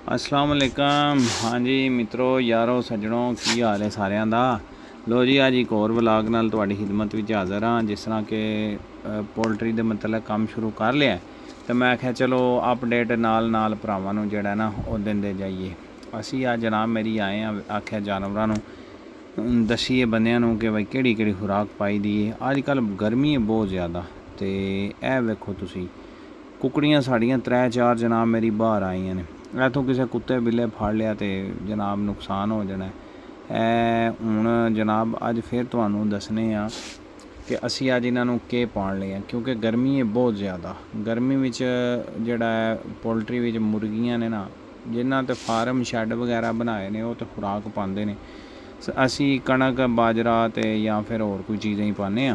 अस्सलाम वालेकुम। हाँ जी मित्रों यारों सज्जनों की हाल है सारिਆਂ ਦਾ। लो जी अज एक और व्लॉग नाल तुहाडी खिदमत विच हाज़र हाँ। जिस तरह के पोल्ट्री दे मतलब काम शुरू कर लिया तो मैं आख्या चलो अपडेट नाल नाल भरावां नूं जिहड़ा ना वो दिंदे जाइए। असी आज जनाब मेरी आए हैं आख्या जानवरां नूं दसीए बंदियां नूं कि भाई किहड़ी किहड़ी खुराक पाई दी है। अजकल गर्मी है बहुत ज़्यादा तो यह वेखो तुसी कुकड़ियाँ साड़ियाँ 3-4 जनाब मेरी बाहर आईयां ने। इतों किसी कुत्ते बिल्ले फड़ लिया तो जनाब नुकसान हो जाना है। हुण जनाब अज फिर तुहानूं दसने आ कि असी अज इन्हां के पाण लिया क्योंकि गर्मी है बहुत ज़्यादा। गर्मी विच जिहड़ा है पोल्ट्री विच मुर्गियां ने ना जिन्हां ते फार्म शैड वगैरह बनाए ने वो तो खुराक पाते हैं। असी कणक बाजरा तो या फिर होर कोई चीज़ां ही पाने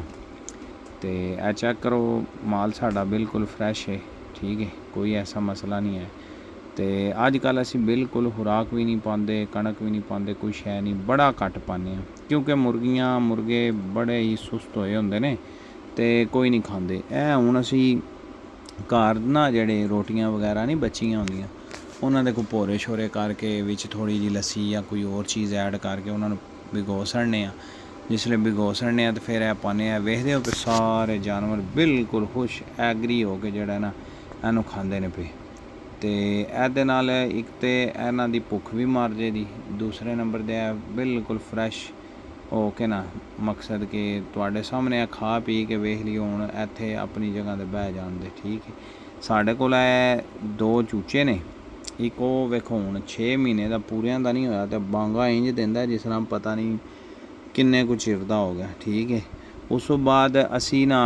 तो यह चैक करो माल साड़ा बिल्कुल फ्रैश है, ठीक है, कोई ऐसा मसला नहीं है। तो अजकल असी बिल्कुल खुराक भी नहीं पाते, कणक भी नहीं पाते, कोई शै नहीं, बड़ा घट पाने क्योंकि मुर्गियां मुर्गे बड़े ही सुस्त होए होंदे ने ते कोई नहीं खाते। ए हुण असी घर ना जेहड़े रोटियां वगैरह नहीं बचियां होंदियां उन्हां दे कोई भोरे शोरे करके विच थोड़ी जी लस्सी या कोई होर चीज़ ऐड करके उन्हां नूं भिगो छड्डने। जिसले भिगो छड्डने तो फिर यह पाने वेखदे हो कि सारे जानवर बिल्कुल खुश एग्री हो के जिहड़ा ना इहनूं खांदे ने पे। तो ਇਹਦੇ नाल एक तो इन्हां दी भुख भी मर जेदी, दूसरे नंबर ते बिल्कुल फ्रैश हो के ना मकसद कि तुहाडे सामने खा पी के वेख लियो हुण इत्थे अपनी जगह ते बह जाण दे, ठीक है। साडे कोल 2 चूचे ने, एक वो वेखो हुण 6 महीने का पूरियां दा नहीं होया तो बांगा इंज दिंदा जिस तरह पता नहीं किन्ने कुछ चिर दा हो गया, ठीक है। उस तो बाद असी ना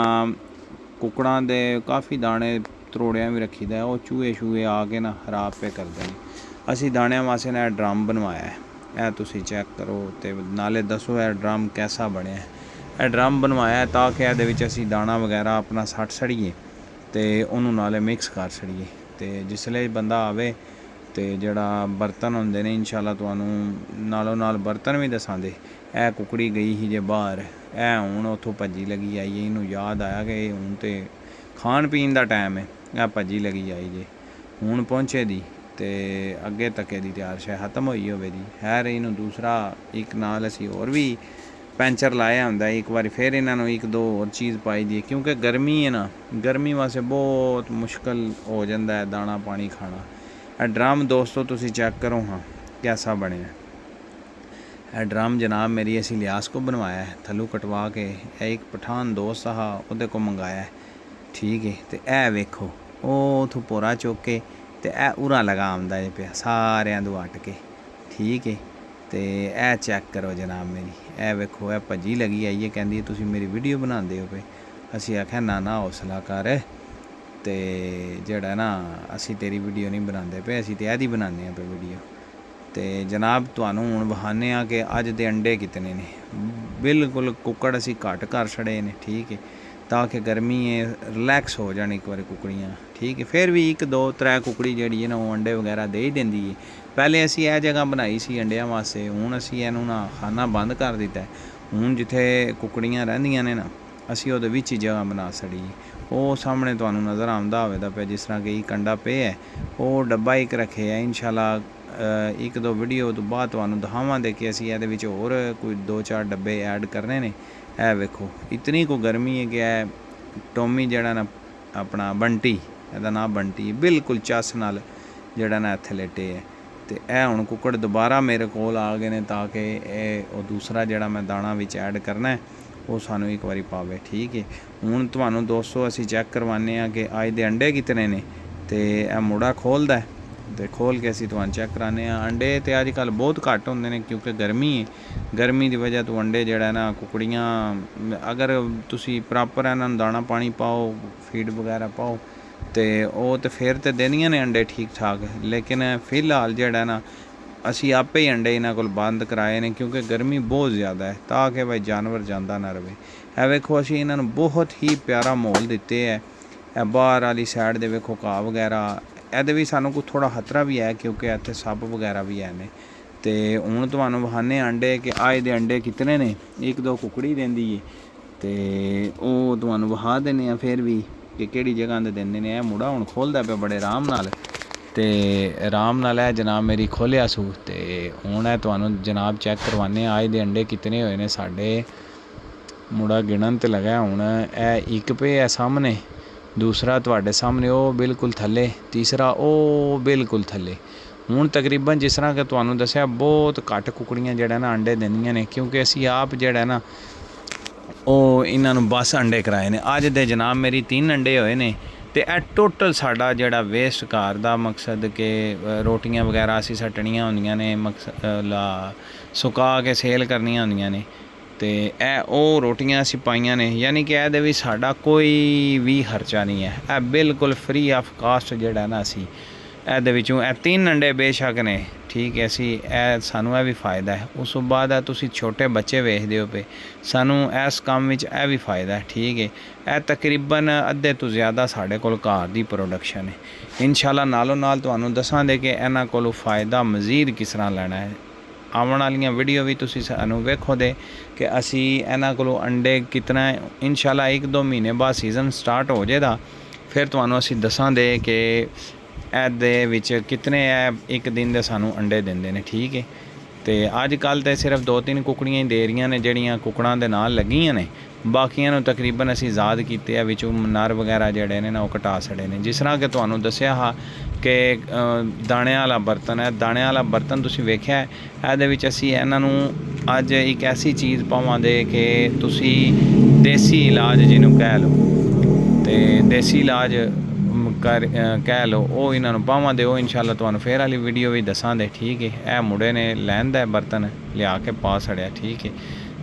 कुकड़ां दे काफ़ी दाने त्रोड़ियां भी रखी दा, वो चूहे शूहे आके ना खराब पे करते हैं। असी दाणियां वास्ते ना ड्रम बनवाया है, यह तुसी चेक करो तो नाले दसो यह ड्रम कैसा बनया है। यह ड्रम बनवाया है ताकि ये असी दाना वगैरह अपना सट छड़िए तो उन्होंने नाले मिक्स कर छड़िए। तो जिसले बंदा आवे तो जड़ा बर्तन होंदे ने इंशाअल्लाह तुहानूं नालों नाल बर्तन भी दसांदे। यह कुकड़ी गई ही जे बाहर, हुण उत्थों भज्जी लगी आई, इनू याद आया कि हुण तो खाण पीण का टाइम है, यह भज्जी लगी आई जे हुण पहुँचे दी तो अगे तके दी तैयार शै खत्म होई होवे दी खैर। इनू दूसरा एक नाल असी होर भी पैंचर लाया होंदा, एक बार फिर इन्हों 1-2 होर चीज़ पाई दी क्योंकि गर्मी है ना, गर्मी वास्ते बहुत मुश्किल हो जाता है दाना पानी खाना। ड्रम दोस्तों तुसी चेक करो हाँ कैसा बने। ड्रम जनाब मेरी असी लियास को बनवाया है, थल्लों कटवा के एक पठान दोस्त हा उहदे को मंगाया है, ठीक है। तो यह वेखो उथों पोरा चुक के तो यह उरा लगा आंदा है पे सारियां दो अट के, ठीक है। तो यह चेक करो जनाब मेरी, यह वेखो यह भज्जी लगी आई है, कहती तुसी मेरी वीडियो बनाते हो पे। असी आख्या ना हौसला कर तो जड़ा ना असी तेरी वीडियो नहीं बनाते पे, असी तो यही बनाने पे वीडियो। तो जनाब तुहानूं हुण वखाने कि अज दे अंडे कितने ने। बिल्कुल कुकड़ असी घट कर छड़े ने, ठीक है, ताकि गर्मी रिलैक्स हो जाए एक बार कुकड़ियाँ, ठीक है। फिर भी 1-2-3 कुकड़ी जी है ना वो अंडे वगैरह दे ही देंदी है। पहले असी यह जगह बनाई सी अंडियां वास्ते, हुण असी इहनूं ना खाना बंद कर दिता है। हुण जिथे कुकड़ियाँ रहिंदियां ने ना असी उहदे विच ही जगह बना छड़ी। वो सामने तुहानूं नज़र आंदा होवेगा पे जिस तरह कि कंडा पे है, वो डब्बा एक रखे है। इंशाअल्लाह 1-2 वीडियो तो बाद तुहानूं दिखावांगे कि असी इहदे विच होर कोई 2-4 डब्बे ऐड करने ने। यह वेखो इतनी को गर्मी है कि टॉमी जड़ा ना अपना बंटी, इहदा नाम बंटी, बिल्कुल चस नाल जड़ा ना इत्थे लेटे है। तो यह हुण कुकड़ दोबारा मेरे कोल आ गए ने ताकि वो दूसरा जड़ा मैं दाना विच ऐड करना है वो सानूं एक बारी पावे, ठीक है। हुण तुहानूं दोस्तों असी चेक करवाने कि अज दे अंडे कितने ने। तो यह मुड़ा खोलदा है तो खोल के असी तुहानूं चेक कराने अंडे तो अजकल बहुत घट होंदे ने क्योंकि गर्मी है। गर्मी की वजह तो अंडे जड़ा ना कुकड़ियाँ अगर तुसी प्रॉपर इन्हां नूं दाना पानी पाओ फीड वगैरह पाओ तो फिर तो देनियां ने अंडे ठीक ठाक। लेकिन फिलहाल जड़ा ना असी आपे ही अंडे इन्हां कोल बंद कराए ने क्योंकि गर्मी बहुत ज़्यादा है ताकि भाई जानवर जांदा ना रहे। है वेखो असी इन्हां नूं बहुत ही प्यारा माहौल दिते है। बाहर वाली साइड दे वेखो घाह वगैरह, ਇਹਦੇ भी सानूं कोई थोड़ा खतरा भी है क्योंकि इत्थे सप वगैरह भी है ने। तो हुण तुहानूं विखाने अंडे कि अज दे अंडे कितने ने। 1-2 कुकड़ी देंदी है तो वो तुहानूं विखा दिंदे फिर भी कि किहड़ी जगह ते दिंदे ने। मुड़ा हुण खोलदा पे बड़े आराम नाल ਤੇ ਆਰਾਮ ਨਾਲ ਹੈ ਜਨਾਬ ਮੇਰੀ ਖੋਲਿਆ ਸੂ। ਤੇ ਹੁਣ ਇਹ ਤੁਹਾਨੂੰ ਜਨਾਬ ਚੈੱਕ ਕਰਵਾਨੇ ਅੱਜ ਦੇ अंडे कितने होए ने साढ़े मुड़ा गिणन ते लगा। हुण ਇਹ एक पे है सामने, दूसरा तुहाडे सामने वो बिल्कुल थल्ले, तीसरा वो बिल्कुल थल्ले। ਹੁਣ तकरीबन जिस तरह कि ਤੁਹਾਨੂੰ ਦੱਸਿਆ बहुत घट कुकड़ियाँ ਜਿਹੜਾ ना अंडे ਦਿੰਦੀਆਂ ਨੇ, क्योंकि ਅਸੀਂ ਆਪ ਜਿਹੜਾ ना ਉਹ ਇਹਨਾਂ ਨੂੰ बस अंडे कराए ने। ਅੱਜ ਦੇ जनाब मेरी 3 अंडे होए ने। ਤੇ ਇਹ ਟੋਟਲ ਸਾਡਾ ਜਿਹੜਾ ਵੇਸਟ ਘਰ ਦਾ ਮਕਸਦ ਕਿ ਰੋਟੀਆਂ ਵਗੈਰਾ ਅਸੀਂ ਸੱਟਣੀਆਂ ਹੁੰਦੀਆਂ ਨੇ, ਮਕਸਦ ਸੁਕਾ ਕੇ ਸੇਲ ਕਰਨੀਆਂ ਹੁੰਦੀਆਂ ਨੇ। ਤੇ ਇਹ ਉਹ ਰੋਟੀਆਂ ਅਸੀਂ ਪਾਈਆਂ ਨੇ, ਯਾਨੀ ਕਿ ਇਹਦੇ ਵੀ ਸਾਡਾ ਕੋਈ ਵੀ ਖਰਚਾ ਨਹੀਂ ਹੈ। ਇਹ ਬਿਲਕੁਲ ਫ੍ਰੀ ਆਫ ਕਾਸਟ ਜਿਹੜਾ ਨਾ ਅਸੀਂ ਇਹਦੇ ਵਿੱਚੋਂ ਇਹ 3 अंडे ਬੇਸ਼ੱਕ ਨੇ, ठीक है। ਅਸੀਂ ਇਹ ਸਾਨੂੰ ਇਹ ਵੀ ਫਾਇਦਾ ਹੈ। ਉਸ ਤੋਂ ਬਾਅਦ ਆ ਤੁਸੀਂ ਛੋਟੇ ਬੱਚੇ ਵੇਖਦੇ ਹੋ ਪਏ, ਸਾਨੂੰ ਇਸ ਕੰਮ ਵਿੱਚ ਇਹ ਵੀ ਫਾਇਦਾ ਹੈ, ठीक है। ਇਹ ਤਕਰੀਬਨ ਅੱਧੇ ਤੋਂ ਜ਼ਿਆਦਾ ਸਾਡੇ ਕੋਲ ਘਰ ਦੀ ਪ੍ਰੋਡਕਸ਼ਨ ਹੈ। ਇਨਸ਼ਾਅੱਲਾ ਨਾਲੋਂ ਨਾਲ ਤੁਹਾਨੂੰ ਦੱਸਾਂਗੇ ਕਿ ਇਹਨਾਂ ਕੋਲੋਂ ਫਾਇਦਾ ਮਜ਼ੀਦ ਕਿਸ ਤਰ੍ਹਾਂ ਲੈਣਾ ਹੈ। ਆਉਣ ਵਾਲੀਆਂ ਵੀਡੀਓ ਵੀ ਤੁਸੀਂ ਸਾਨੂੰ ਵੇਖੋ ਦੇ ਕਿ ਅਸੀਂ ਇਹਨਾਂ ਕੋਲੋਂ ਅੰਡੇ ਕਿਤਨਾ ਇਨਸ਼ਾਅੱਲਾ 1-2 ਮਹੀਨੇ ਬਾਅਦ ਸੀਜ਼ਨ ਸਟਾਰਟ ਹੋ ਜਾਏਗਾ, ਫਿਰ ਤੁਹਾਨੂੰ ਅਸੀਂ ਦੱਸਾਂਗੇ ਕਿ ਇਹਦੇ ਵਿੱਚ ਕਿਤਨੇ ਇੱਕ ਦਿਨ ਦੇ ਸਾਨੂੰ ਅੰਡੇ ਦਿੰਦੇ ਨੇ, ठीक है। ਤੇ ਅੱਜ ਕੱਲ੍ਹ ਤਾਂ ਸਿਰਫ 2-3 ਕੁਕੜੀਆਂ ਹੀ ਦੇ ਰਹੀਆਂ ਨੇ ਜਿਹੜੀਆਂ ਕੁਕੜਾਂ ਦੇ ਨਾਲ ਲੱਗੀਆਂ ਨੇ। ਬਾਕੀਆਂ ਨੂੰ ਤਕਰੀਬਨ ਅਸੀਂ ਆਜ਼ਾਦ ਕੀਤੇ ਆ, ਵਿੱਚੋਂ ਨਰ ਵਗੈਰਾ ਜਿਹੜੇ ਨੇ ਨਾ ਉਹ ਕਟਾ ਛੜੇ ਨੇ। ਜਿਸ ਤਰ੍ਹਾਂ ਕਿ ਤੁਹਾਨੂੰ ਦੱਸਿਆ ਹਾਂ ਕਿ ਦਾਣਿਆਂ ਵਾਲਾ ਬਰਤਨ ਹੈ, ਦਾਣਿਆਂ ਵਾਲਾ ਬਰਤਨ ਤੁਸੀਂ ਵੇਖਿਆ ਇਹਦੇ ਵਿੱਚ ਅਸੀਂ ਇਹਨਾਂ ਨੂੰ ਅੱਜ ਇੱਕ ਐਸੀ ਚੀਜ਼ ਪਾਵਾਂਗੇ ਕਿ ਤੁਸੀਂ ਦੇਸੀ ਇਲਾਜ ਜਿਹਨੂੰ ਕਹਿ ਲਓ, ਤੇ ਦੇਸੀ ਇਲਾਜ ਕਹਿ ਲਓ, ਉਹ ਇਹਨਾਂ ਨੂੰ ਪਾਵਾਂਗੇ। ਉਹ ਇਨਸ਼ਾਅੱਲਾ ਤੁਹਾਨੂੰ ਫਿਰ ਵਾਲੀ ਵੀਡੀਓ ਵੀ ਦੱਸਾਂਗੇ, ठीक है। ਇਹ ਮੁੰਡੇ ਨੇ ਲੈਂਦਾ ਬਰਤਨ ਲਿਆ ਕੇ ਪਾ ਛੜਿਆ, ठीक है।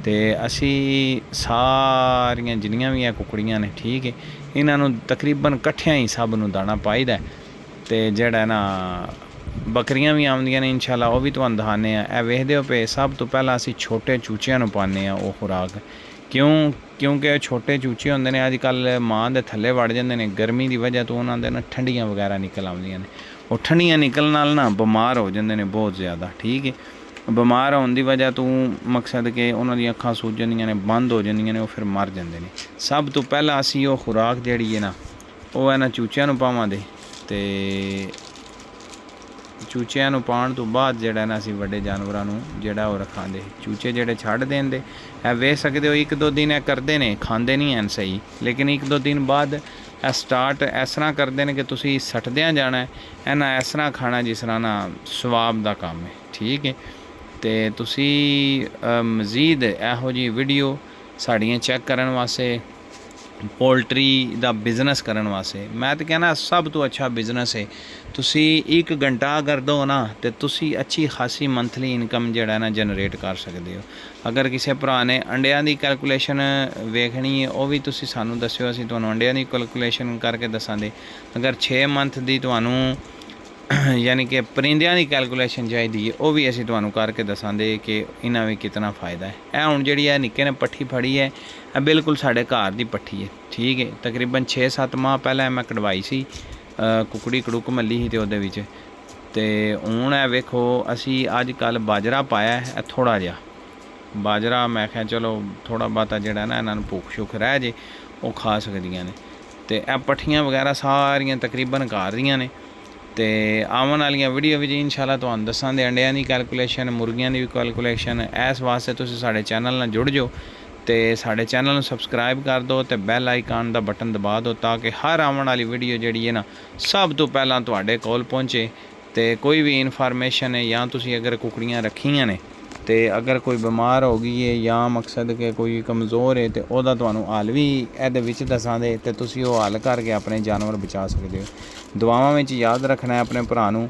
ਤੇ ਅਸੀਂ ਸਾਰੀਆਂ ਜਿੰਨੀਆਂ ਵੀ ਇਹ ਕੁਕੜੀਆਂ ਨੇ, ठीक है, ਇਹਨਾਂ ਨੂੰ ਤਕਰੀਬਨ ਇਕੱਠਿਆਂ ਹੀ ਸਭ ਨੂੰ ਦਾਣਾ ਪਾਈਦਾ। ਤੇ ਜਿਹੜਾ ਨਾ ਬੱਕਰੀਆਂ ਵੀ ਆਉਂਦੀਆਂ ਨੇ ਇਨਸ਼ਾਅੱਲਾ ਉਹ ਵੀ ਤੁਹਾਨੂੰ ਦਿਖਾਉਂਦੇ ਆ। ਇਹ ਵੇਖਦੇ ਹੋ ਪਏ, ਸਭ ਤੋਂ ਪਹਿਲਾਂ ਅਸੀਂ ਛੋਟੇ ਚੂਚਿਆਂ ਨੂੰ ਪਾਉਂਦੇ ਆ ਉਹ ਖੁਰਾਕ। ਕਿਉਂਕਿ ਛੋਟੇ ਚੂਚੇ ਹੁੰਦੇ ਨੇ ਅੱਜ ਕੱਲ੍ਹ ਮਾਂ ਦੇ ਥੱਲੇ ਵੜ ਜਾਂਦੇ ਨੇ, ਗਰਮੀ ਦੀ ਵਜ੍ਹਾ ਤੋਂ ਉਹਨਾਂ ਦੇ ਨਾ ਠੰਡੀਆਂ ਵਗੈਰਾ ਨਿਕਲ ਆਉਂਦੀਆਂ ਨੇ। ਉਹ ਠੰਡੀਆਂ ਨਿਕਲਣ ਨਾਲ ਨਾ ਬਿਮਾਰ ਹੋ ਜਾਂਦੇ ਨੇ ਬਹੁਤ ਜ਼ਿਆਦਾ, ठीक है। ਬਿਮਾਰ ਹੋਣ ਦੀ ਵਜ੍ਹਾ ਤੋਂ ਮਕਸਦ ਕਿ ਉਹਨਾਂ ਦੀਆਂ ਅੱਖਾਂ ਸੁੱਜ ਜਾਂਦੀਆਂ ਨੇ, ਬੰਦ ਹੋ ਜਾਂਦੀਆਂ ਨੇ, ਉਹ ਫਿਰ ਮਰ ਜਾਂਦੇ ਨੇ। ਸਭ ਤੋਂ ਪਹਿਲਾਂ ਅਸੀਂ ਉਹ ਖੁਰਾਕ ਜਿਹੜੀ ਹੈ ਨਾ ਉਹ ਇਹਨਾਂ ਚੂਚਿਆਂ ਨੂੰ ਪਾਵਾਂਗੇ। ਤੇ ਚੂਚਿਆਂ ਨੂੰ ਪਾਉਣ ਤੋਂ ਬਾਅਦ ਜਿਹੜਾ ਨਾ ਅਸੀਂ ਵੱਡੇ ਜਾਨਵਰਾਂ ਨੂੰ ਜਿਹੜਾ ਉਹ ਰੱਖਾਂਗੇ। ਚੂਚੇ ਜਿਹੜੇ ਛੱਡ ਦੇਂਦੇ ਇਹ ਵੇਖ ਸਕਦੇ ਹੋ 1-2 ਦਿਨ ਇਹ ਕਰਦੇ ਨੇ, ਖਾਂਦੇ ਨਹੀਂ ਹਨ ਸਹੀ, ਲੇਕਿਨ 1-2 ਦਿਨ ਬਾਅਦ ਇਹ ਸਟਾਰਟ ਇਸ ਤਰ੍ਹਾਂ ਕਰਦੇ ਨੇ ਕਿ ਤੁਸੀਂ ਸੱਟਦਿਆਂ ਜਾਣਾ, ਇਹਨਾਂ ਇਸ ਤਰ੍ਹਾਂ ਖਾਣਾ ਜਿਸ ਤਰ੍ਹਾਂ ਨਾ ਸਵਾਬ ਦਾ ਕੰਮ ਹੈ, ठीक है। ਤੇ ਤੁਸੀਂ ਮਜ਼ੀਦ ਇਹੋ ਜਿਹੀ ਵੀਡੀਓ ਸਾਡੀਆਂ ਚੈੱਕ ਕਰਨ ਵਾਸਤੇ, पोल्ट्री ਦਾ ਬਿਜ਼ਨਸ ਕਰਨ ਵਾਸਤੇ, ਮੈਂ ਤਾਂ ਕਹਿਣਾ ਸਭ ਤੋਂ ਅੱਛਾ ਬਿਜ਼ਨਸ ਹੈ। ਤੁਸੀਂ 1 ਘੰਟਾ ਅਗਰ ਦਿਓ ਨਾ ਤੇ ਤੁਸੀਂ ਅੱਛੀ ਖਾਸੀ ਮੰਥਲੀ ਇਨਕਮ ਜਿਹੜਾ ਨਾ ਜਨਰੇਟ ਕਰ ਸਕਦੇ ਹੋ। ਅਗਰ ਕਿਸੇ ਭਰਾ ਨੇ ਅੰਡਿਆਂ ਦੀ ਕੈਲਕੂਲੇਸ਼ਨ ਵੇਖਣੀ ਹੈ ਉਹ ਵੀ ਤੁਸੀਂ ਸਾਨੂੰ ਦੱਸਿਓ, ਅਸੀਂ ਤੁਹਾਨੂੰ ਅੰਡਿਆਂ ਦੀ ਕੈਲਕੂਲੇਸ਼ਨ ਕਰਕੇ ਦੱਸਾਂਗੇ। ਅਗਰ 6 ਮੰਥ ਦੀ ਤੁਹਾਨੂੰ ਯਾਨੀ ਕਿ ਪਰਿੰਦਿਆਂ ਦੀ ਕੈਲਕੂਲੇਸ਼ਨ ਚਾਹੀਦੀ ਹੈ ਉਹ ਵੀ ਅਸੀਂ ਤੁਹਾਨੂੰ ਕਰਕੇ ਦੱਸਾਂਗੇ ਕਿ ਇਹਨਾਂ ਵਿੱਚ ਕਿਤਨਾ ਫਾਇਦਾ ਹੈ। ਇਹ ਹੁਣ ਜਿਹੜੀ ਹੈ ਨਿੱਕੇ ਨੇ ਪੱਠੀ ਫੜੀ ਹੈ, ਇਹ ਬਿਲਕੁਲ ਸਾਡੇ ਘਰ ਦੀ ਪੱਠੀ ਹੈ, ठीक है। ਤਕਰੀਬਨ 6-7 ਮਾਹ ਪਹਿਲਾਂ ਮੈਂ ਕਢਵਾਈ ਸੀ, ਕੁਕੜੀ ਕੜੂਕ ਮੱਲੀ ਸੀ ਤੇ ਉਹਦੇ ਵਿੱਚ। ਤੇ ਹੁਣ ਇਹ ਵੇਖੋ ਅਸੀਂ ਅੱਜ ਕੱਲ੍ਹ ਬਾਜਰਾ ਪਾਇਆ ਹੈ, ਥੋੜ੍ਹਾ ਜਿਹਾ ਬਾਜਰਾ, ਮੈਂ ਕਿਹਾ ਚਲੋ ਥੋੜ੍ਹਾ ਬਹੁਤਾ ਜਿਹੜਾ ਨਾ ਇਹਨਾਂ ਨੂੰ ਭੁੱਖ ਸ਼ੁੱਖ ਰਹਿ ਜੇ ਉਹ ਖਾ ਸਕਦੀਆਂ ਨੇ। ਤੇ ਇਹ ਪੱਠੀਆਂ ਵਗੈਰਾ ਸਾਰੀਆਂ ਤਕਰੀਬਨ ਘਰ ਦੀਆਂ ਨੇ। ਤੇ ਆਉਣ ਵਾਲੀਆਂ ਵੀਡੀਓ ਵਿੱਚ ਇਨਸ਼ਾਅੱਲਾ ਤੁਹਾਨੂੰ ਦੱਸਾਂਗੇ ਅੰਡਿਆਂ ਦੀ ਕੈਲਕੂਲੇਸ਼ਨ, ਮੁਰਗੀਆਂ ਦੀ ਵੀ ਕੈਲਕੂਲੇਸ਼ਨ। ਇਸ ਵਾਸਤੇ ਤੁਸੀਂ ਸਾਡੇ ਚੈਨਲ ਨਾਲ ਜੁੜ ਜਾਓ ਤੇ ਸਾਡੇ ਚੈਨਲ ਨੂੰ ਸਬਸਕ੍ਰਾਈਬ ਕਰ ਦਿਓ ਤੇ ਬੈਲ ਆਈਕਨ ਦਾ ਬਟਨ ਦਬਾ ਦਿਓ ਤਾਂ ਕਿ ਹਰ ਆਉਣ ਵਾਲੀ ਵੀਡੀਓ ਜਿਹੜੀ ਹੈ ਨਾ ਸਭ ਤੋਂ ਪਹਿਲਾਂ ਤੁਹਾਡੇ ਕੋਲ ਪਹੁੰਚੇ। ਤੇ ਕੋਈ ਵੀ ਇਨਫੋਰਮੇਸ਼ਨ ਹੈ ਜਾਂ ਤੁਸੀਂ ਅਗਰ ਕੁਕੜੀਆਂ ਰੱਖੀਆਂ ਨੇ ਤੇ ਅਗਰ ਕੋਈ ਬਿਮਾਰ ਹੋ ਗਈ ਹੈ ਜਾਂ ਮਕਸਦ ਕਿ ਕੋਈ ਕਮਜ਼ੋਰ ਹੈ ਤੇ ਉਹਦਾ ਤੁਹਾਨੂੰ ਹੱਲ ਵੀ ਇਹਦੇ ਵਿੱਚ ਦੱਸਾਂਗੇ ਤੇ ਤੁਸੀਂ ਉਹ ਹੱਲ ਕਰਕੇ ਆਪਣੇ ਜਾਨਵਰ ਬਚਾ ਸਕਦੇ ਹੋ। ਦੁਆਵਾਂ ਵਿੱਚ ਯਾਦ ਰੱਖਣਾ ਹੈ ਆਪਣੇ ਭਰਾ ਨੂੰ।